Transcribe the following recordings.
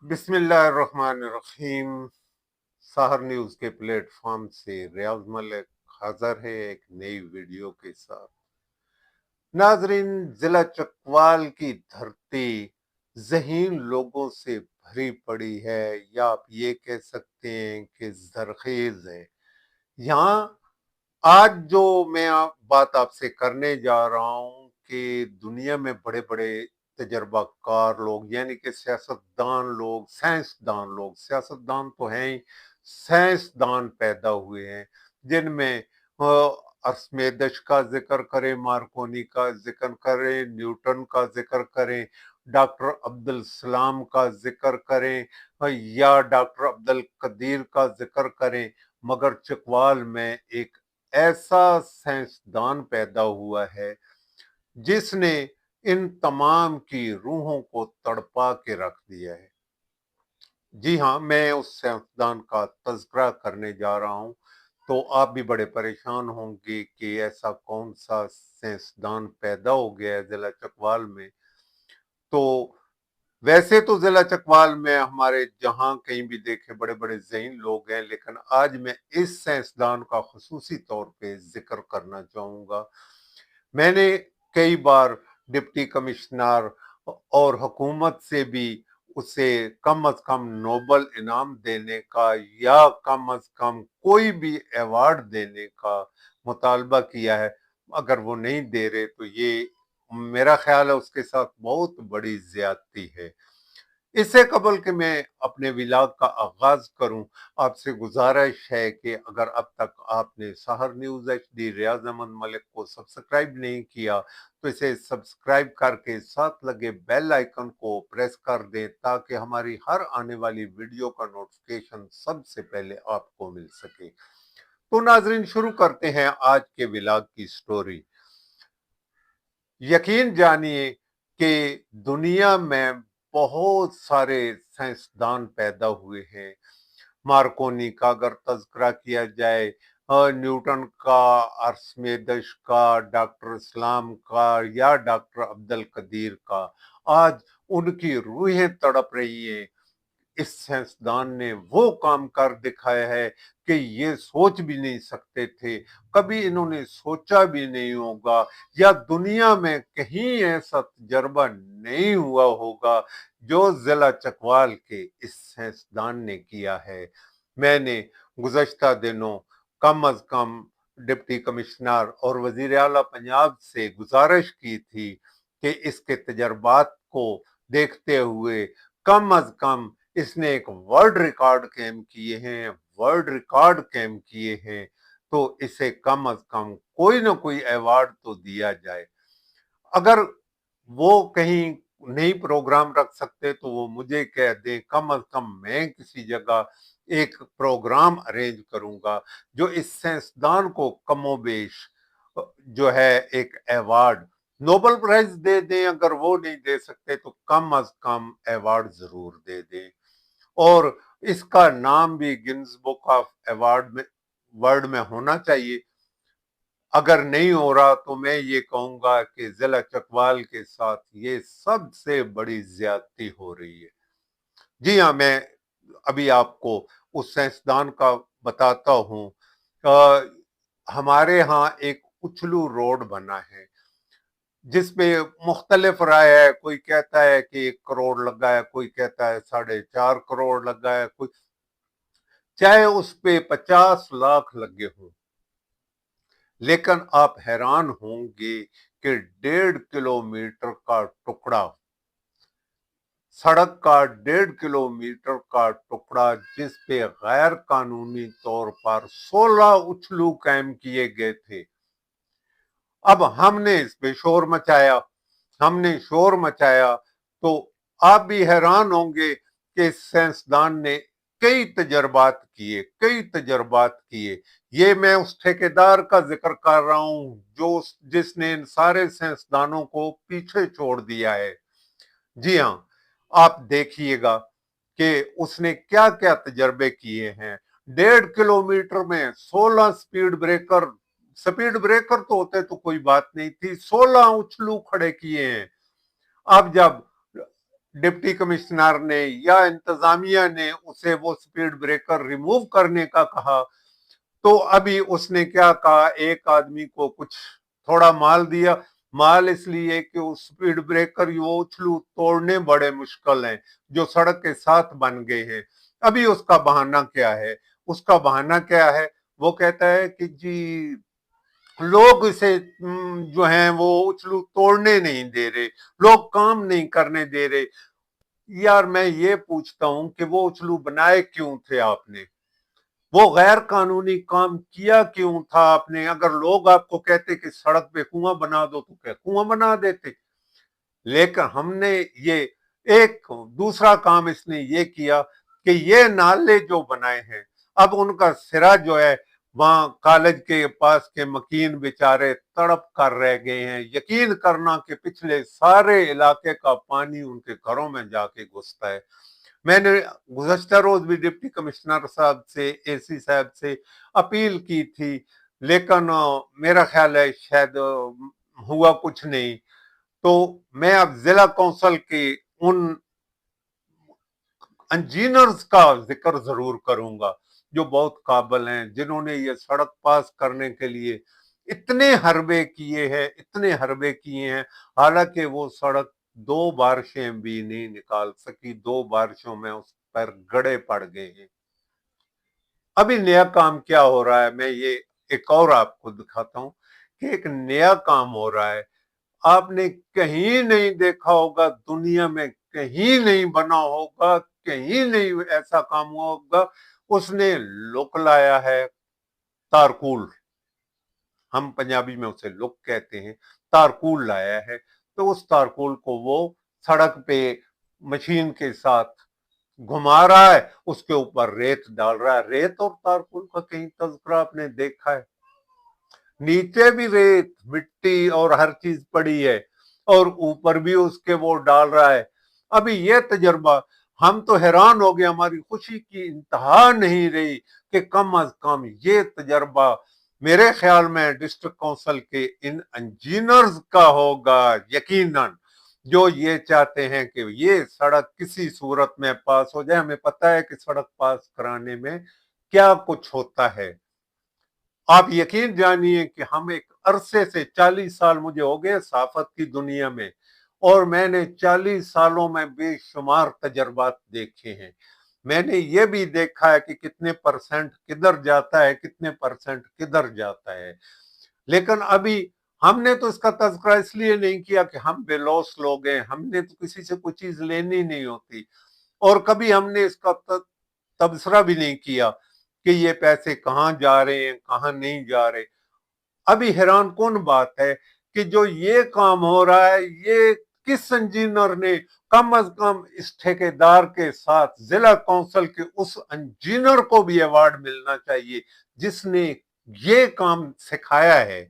बिस्मिल्लाहिर्रहमानिर्रहीम। सहर न्यूज के प्लेटफॉर्म से रियाज मलिक हाजिर है एक नई वीडियो के साथ। नाजरीन, जिला चकवाल की धरती ज़हीन लोगों से भरी पड़ी है, या आप ये कह सकते हैं कि जरखेज है। यहाँ आज जो मैं बात आपसे करने जा रहा हूँ कि दुनिया में बड़े बड़े तजर्बाकार लोग, यानी कि सियासतदान लोग, साइंसदान लोग, सियासतदान तो हैं ही, साइंसदान पैदा हुए हैं, जिनमें अर्शमेदिस का जिक्र करें, मार्कोनी का जिक्र करें, न्यूटन का जिक्र करें, डॉक्टर अब्दुल सलाम का जिक्र करें, या डॉक्टर अब्दुल कदीर का जिक्र करें, मगर चकवाल में एक ऐसा साइंसदान पैदा हुआ है जिसने इन तमाम की रूहों को तड़पा के रख दिया है। जी हाँ, मैं उस साइंसदान का तज़किरा करने जा रहा हूँ। तो आप भी बड़े परेशान होंगे कि ऐसा कौन सा साइंसदान पैदा हो गया है जिला चकवाल में। तो वैसे तो जिला चकवाल में हमारे जहां कहीं भी देखे बड़े बड़े ज़हीन लोग हैं, लेकिन आज मैं इस साइंसदान का खुसूसी तौर पे जिक्र करना चाहूंगा। मैंने कई बार डिप्टी कमिश्नर और हुकूमत से भी उसे कम अज कम नोबल इनाम देने का, या कम अज कम कोई भी अवार्ड देने का मुतालबा किया है। अगर वो नहीं दे रहे तो ये मेरा ख्याल है उसके साथ बहुत बड़ी ज्यादती है। इससे कबल कि मैं अपने विलाग का आगाज करूं, आपसे गुजारिश है कि अगर अब तक आपने सहर न्यूज HD रियाज अहमद मलिक को सब्सक्राइब नहीं किया तो इसे सब्सक्राइब करके साथ लगे बेल आइकन को प्रेस कर दें, ताकि हमारी हर आने वाली वीडियो का नोटिफिकेशन सबसे पहले आपको मिल सके। तो नाजरीन, शुरू करते हैं आज के विलाग की स्टोरी। यकीन जानिए कि दुनिया में बहुत सारे साइंसदान पैदा हुए हैं। मार्कोनी का अगर तज़किरा किया जाए, न्यूटन का, आर्किमिडीज का, डॉक्टर इस्लाम का, या डॉक्टर अब्दुल कदीर का, आज उनकी रूहें तड़प रही हैं। इस साइंसदान ने वो काम कर दिखाया है कि ये सोच भी नहीं सकते थे, कभी इन्होंने सोचा भी नहीं होगा, या दुनिया में कहीं ऐसा तजर्बा नहीं हुआ होगा जो जिला चकवाल के इस साइंसदान ने किया है। मैंने गुज़श्ता दिनों कम अज कम डिप्टी कमिश्नर और वजीर आला पंजाब से गुजारिश की थी कि इसके तजर्बात को देखते हुए कम अज कम इसने एक वर्ल्ड रिकॉर्ड कैम किए हैं, तो इसे कम अज कम कोई ना कोई अवार्ड तो दिया जाए। अगर वो कहीं नहीं प्रोग्राम रख सकते तो वो मुझे कह दें, कम अज कम मैं किसी जगह एक प्रोग्राम अरेंज करूंगा जो इस साइंसदान को कमोबेश जो है एक अवार्ड, नोबेल प्राइज दे दें। अगर वो नहीं दे सकते तो कम अज कम अवार्ड जरूर दे दें, और इसका नाम भी गिनीज बुक ऑफ अवार्ड में, वर्ल्ड में होना चाहिए। अगर नहीं हो रहा तो मैं ये कहूंगा कि जिला चकवाल के साथ ये सबसे बड़ी ज्यादती हो रही है। जी हाँ, मैं अभी आपको उस साइंसदान का बताता हूँ। हमारे यहाँ एक उछलू रोड बना है जिसपे मुख्तलिफ राय है। कोई कहता है कि 1 करोड़ लगा है, कोई कहता है 4.5 करोड़ लगा है, कोई, चाहे उस पे 50 लाख लगे हों, लेकिन आप हैरान होंगे कि 1.5 किलोमीटर का टुकड़ा, सड़क का 1.5 किलोमीटर का टुकड़ा, जिस पे गैर कानूनी तौर पर 16 उछलू कायम किए गए थे। अब हमने इस पे शोर मचाया, हमने शोर मचाया, तो आप भी हैरान होंगे कि इस साइंसदान ने कई तजर्बात किए। ये मैं उस ठेकेदार का जिक्र कर रहा हूं जो जिसने इन सारे साइंसदानों को पीछे छोड़ दिया है। जी हाँ, आप देखिएगा कि उसने क्या क्या तजर्बे किए हैं। 1.5 किलोमीटर में 16 स्पीड ब्रेकर तो होते तो कोई बात नहीं थी, 16 उछलू खड़े किए हैं। अब जब डिप्टी कमिश्नर ने या इंतजामिया ने उसे वो स्पीड ब्रेकर रिमूव करने का कहा, तो अभी उसने क्या कहा, एक आदमी को कुछ थोड़ा माल दिया। माल इसलिए कि उस स्पीड ब्रेकर वो उछलू तोड़ने बड़े मुश्किल हैं जो सड़क के साथ बन गए हैं। अभी उसका बहाना क्या है? उसका बहाना क्या है? वो कहता है कि जी लोग इसे जो हैं वो उछलू तोड़ने नहीं दे रहे, लोग काम नहीं करने दे रहे। यार मैं ये पूछता हूं कि वो उछलू बनाए क्यों थे आपने? वो गैर कानूनी काम किया क्यों था आपने? अगर लोग आपको कहते कि सड़क पे कुआं बना दो तो क्या कुआं बना देते? लेकिन हमने ये एक दूसरा काम इसने ये किया कि ये नाले जो बनाए हैं, अब उनका सिरा जो है वहां कॉलेज के पास के मकीन बेचारे तड़प कर रह गए हैं। यकीन करना कि पिछले सारे इलाके का पानी उनके घरों में जाके घुसता है। मैंने गुज़श्ता रोज भी डिप्टी कमिश्नर साहब से, एसी साहब से अपील की थी, लेकिन मेरा ख्याल है शायद हुआ कुछ नहीं। तो मैं अब जिला कौंसिल के उन इंजीनियर्स का जिक्र जरूर करूंगा जो बहुत काबिल हैं, जिन्होंने ये सड़क पास करने के लिए इतने हरबे किए हैं, इतने हरबे किए हैं। हालांकि वो सड़क 2 बारिशें भी नहीं निकाल सकी, 2 बारिशों में उस पर गड़े पड़ गए हैं। अभी नया काम क्या हो रहा है, मैं ये एक और आपको दिखाता हूं कि एक नया काम हो रहा है। आपने कहीं नहीं देखा होगा दुनिया में, कहीं नहीं बना होगा, कहीं नहीं ऐसा काम हुआ होगा। उसने लुक लाया है, तारकूल, हम पंजाबी में उसे लुक कहते हैं, तारकूल लाया है। तो उस तारकूल को वो सड़क पे मशीन के साथ घुमा रहा है, उसके ऊपर रेत डाल रहा है। रेत और तारकूल का कहीं तज़किरा आपने देखा है? नीचे भी रेत मिट्टी और हर चीज पड़ी है, और ऊपर भी उसके वो डाल रहा है। अभी ये तजर्बा, हम तो हैरान हो गए, हमारी खुशी की इंतहा नहीं रही कि कम अज कम ये तजर्बा मेरे ख्याल में डिस्ट्रिक्ट काउंसिल के इन इंजीनियर्स का होगा, यकीनन, जो ये चाहते हैं कि ये सड़क किसी सूरत में पास हो जाए। हमें पता है कि सड़क पास कराने में क्या कुछ होता है। आप यकीन जानिए कि हम एक अरसे से 40 साल मुझे हो गए सहाफत की दुनिया में, और मैंने 40 सालों में बेशुमार तजर्बात देखे हैं। मैंने ये भी देखा है कि कितने परसेंट किधर जाता है, कितने परसेंट किधर जाता है। लेकिन अभी हमने तो इसका तज़किरा इसलिए नहीं किया कि हम बेलौस लोग हैं, हमने तो किसी से कोई चीज लेनी नहीं होती, और कभी हमने इसका तबसरा भी नहीं किया कि ये पैसे कहाँ जा रहे हैं, कहाँ नहीं जा रहे। अभी हैरान कौन बात है कि जो ये काम हो रहा है, ये किस इंजीनियर ने, कम अज कम इस ठेकेदार के साथ जिला काउंसिल के उस इंजीनियर को भी अवार्ड मिलना चाहिए जिसने ये काम सिखाया है,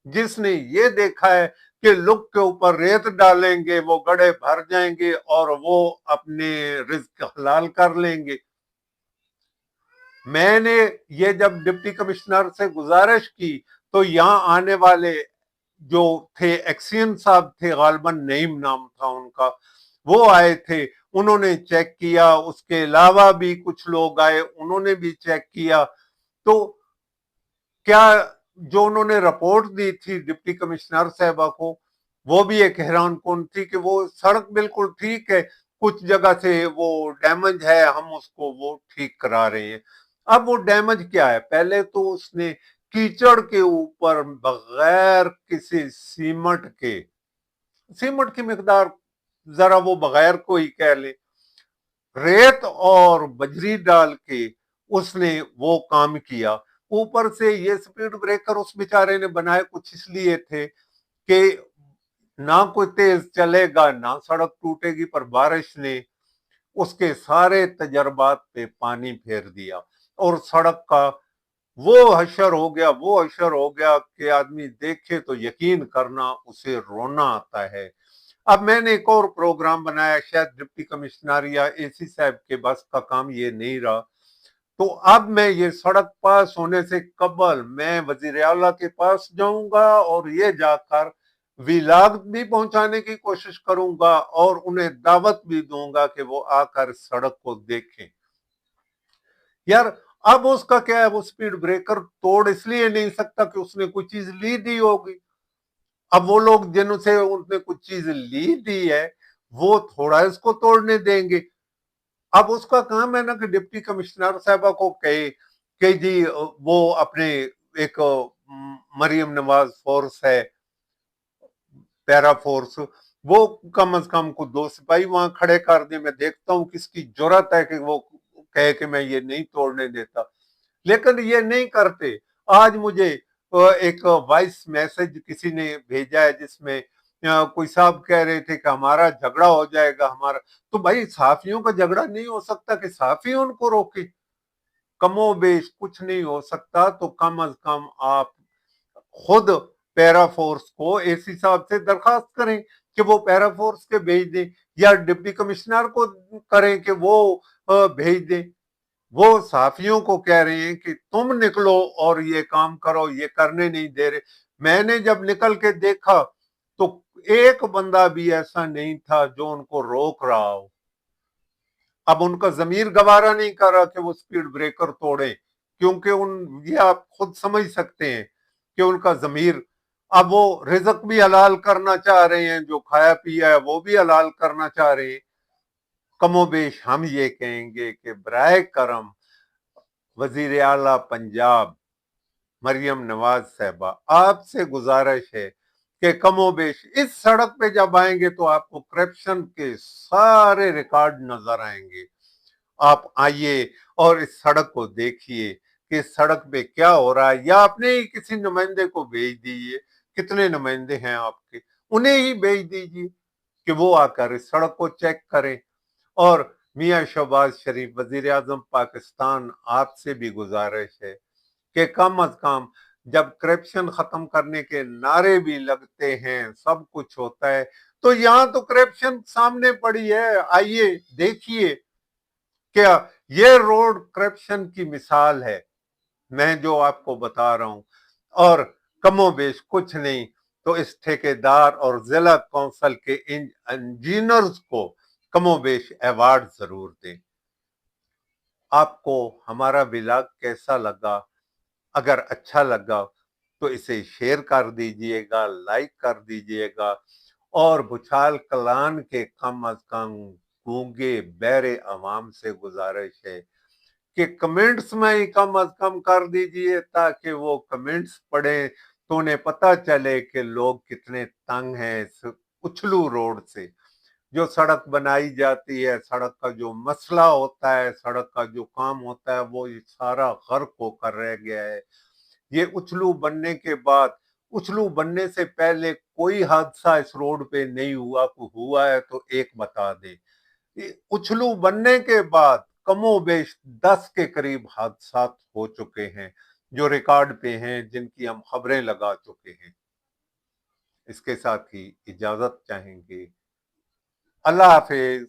जिसने ये देखा है कि लुक के ऊपर रेत डालेंगे वो गड्ढे भर जाएंगे और वो अपने रिस्क हलाल कर लेंगे। मैंने ये जब डिप्टी कमिश्नर से गुजारिश की, तो यहाँ आने वाले जो थे, एक्सियन साहब थे, गालबन नईम नाम था उनका, वो आए थे, उन्होंने चेक किया। उसके अलावा भी कुछ लोग आए, उन्होंने भी चेक किया। तो क्या जो उन्होंने रिपोर्ट दी थी डिप्टी कमिश्नर साहबा को, वो भी एक हैरान कौन थी कि वो सड़क बिल्कुल ठीक है, कुछ जगह से वो डैमेज है, हम उसको वो ठीक करा रहे हैं। अब वो डैमेज क्या है? पहले तो उसने कीचड़ के ऊपर बगैर किसी सीमेंट के, सीमेंट की मिकदार जरा वो बगैर को ही कह ले, रेत और बजरी डाल के उसने वो काम किया। ऊपर से ये स्पीड ब्रेकर उस बेचारे ने बनाए कुछ इसलिए थे कि ना कोई तेज चलेगा ना सड़क टूटेगी, पर बारिश ने उसके सारे तजर्बात पे पानी फेर दिया और सड़क का वो हशर हो गया, वो हशर हो गया कि आदमी देखे तो यकीन करना उसे रोना आता है। अब मैंने एक और प्रोग्राम बनाया, शायद डिप्टी कमिश्नर या एसी साहब के बस का काम ये नहीं रहा। तो अब मैं ये सड़क पास होने से कबल मैं वजीर आला के पास जाऊंगा और ये जाकर विलाग भी पहुंचाने की कोशिश करूंगा और उन्हें दावत भी दूंगा कि वो आकर सड़क को देखें। यार, अब उसका क्या है, वो स्पीड ब्रेकर तोड़ इसलिए नहीं सकता कि उसने कोई चीज ली दी होगी। अब वो लोग जिनसे उसने कुछ चीज ली दी है, वो थोड़ा इसको तोड़ने देंगे। अब उसका काम है ना कि डिप्टी कमिश्नर साहबा को कहे कि जी वो अपने एक मरियम नवाज फोर्स है, पैरा फोर्स, वो कम से कम को 2 सिपाही वहां खड़े कर दे। मैं देखता हूं किसकी जरूरत है कि वो कहे कि मैं ये नहीं तोड़ने देता, लेकिन ये नहीं करते। आज मुझे एक वॉइस मैसेज किसी ने भेजा है जिसमें कोई साहब कह रहे थे कि हमारा झगड़ा हो जाएगा हमारा। तो भाई, सहाफियों का झगड़ा नहीं हो सकता कि सहाफी उनको रोके? कमोबेश कुछ नहीं हो सकता, तो कम अज कम आप खुद पैरा फोर्स को एसी साहब से दरखास्त करें कि वो पैरा फोर्स के भेज दें, या डिप्टी कमिश्नर को करें कि वो भेज दें। वो सहाफियों को कह रहे हैं कि तुम निकलो और ये काम करो, ये करने नहीं दे रहे। मैंने जब निकल के देखा तो एक बंदा भी ऐसा नहीं था जो उनको रोक रहा हो। अब उनका जमीर गवारा नहीं कर रहा कि वो स्पीड ब्रेकर तोड़े, क्योंकि उन ये आप खुद समझ सकते हैं कि उनका जमीर, अब वो रिजक भी हलाल करना चाह रहे हैं, जो खाया पिया है वो भी हलाल करना चाह रहे हैं। कमोबेश हम ये कहेंगे कि बराए करम वजीर आला पंजाब मरियम नवाज साहबा, आपसे गुजारिश है कि कमोबेश इस सड़क पे जब आएंगे तो आपको करप्शन के सारे रिकॉर्ड नजर आएंगे। आप आइए और इस सड़क को देखिए कि इस सड़क पे क्या हो रहा है, या अपने ही किसी नुमाइंदे को भेज दीजिए। कितने नुमाइंदे हैं आपके, उन्हें ही भेज दीजिए कि वो आकर इस सड़क को चेक करें। और मियां शहबाज शरीफ वजीर आजम पाकिस्तान, आपसे भी गुजारिश है कि कम अज कम जब करप्शन खत्म करने के नारे भी लगते हैं, सब कुछ होता है, तो यहां तो करप्शन सामने पड़ी है, आइए देखिए। क्या ये रोड करप्शन की मिसाल है, मैं जो आपको बता रहा हूं। और कमोबेश कुछ नहीं तो इस ठेकेदार और जिला कौंसिल के इन इंजीनियर्स को कमोबेश अवार्ड जरूर दें। आपको हमारा विलाग कैसा लगा? अगर अच्छा लगा तो इसे शेयर कर दीजिएगा, लाइक कर दीजिएगा। और भुचाल कलान के कम अज कम गूंगे बहरे अवाम से गुजारिश है कि कमेंट्स में ही कम अज कम कर दीजिए, ताकि वो कमेंट्स पढ़ें तो उन्हें पता चले कि लोग कितने तंग हैं इस उछलू रोड से। जो सड़क बनाई जाती है, सड़क का जो मसला होता है, सड़क का जो काम होता है, वो ये सारा गर्क होकर रह गया है। ये उछलू बनने के बाद, उछलू बनने से पहले कोई हादसा इस रोड पे नहीं हुआ, को हुआ है तो एक बता दे। उछलू बनने के बाद कमोबेश 10 के करीब हादसा हो चुके हैं, जो रिकॉर्ड पे हैं, जिनकी हम खबरें लगा चुके हैं। इसके साथ ही इजाजत चाहेंगे। अल्लाह हाफिज।